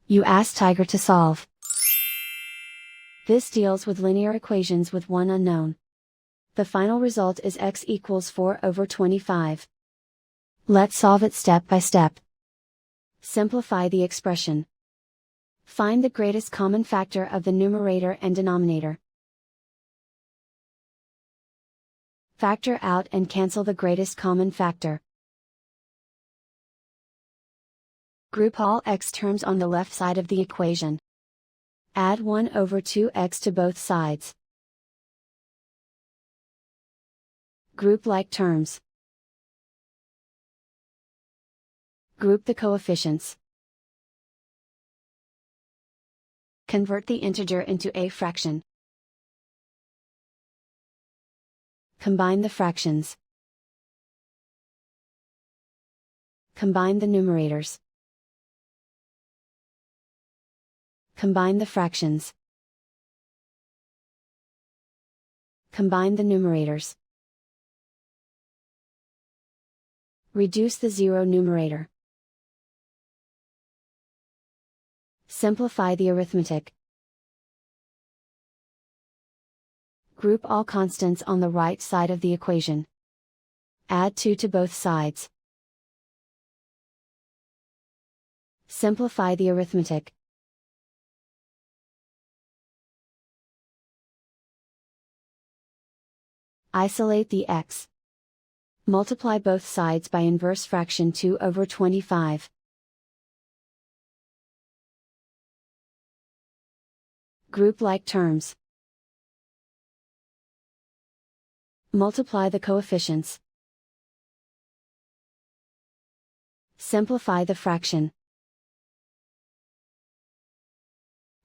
You ask Tiger to solve. This deals with linear equations with one unknown. The final result is x equals 4/25. Let's solve it step by step. Simplify the expression. Find the greatest common factor of the numerator and denominator. Factor out and cancel the greatest common factor. Group all x terms on the left side of the equation. Add 1/2x to both sides. Group like terms. Group the coefficients. Convert the integer into a fraction. Combine the fractions. Combine the numerators. Combine the fractions. Combine the numerators. Reduce the zero numerator. Simplify the arithmetic. Group all constants on the right side of the equation. Add 2 to both sides. Simplify the arithmetic. Isolate the x. Multiply both sides by inverse fraction 2/25. Group like terms. Multiply the coefficients. Simplify the fraction.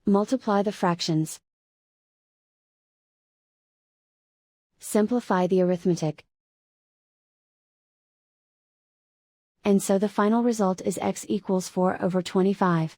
Multiply the fractions. Simplify the arithmetic. And so the final result is x equals 4/25.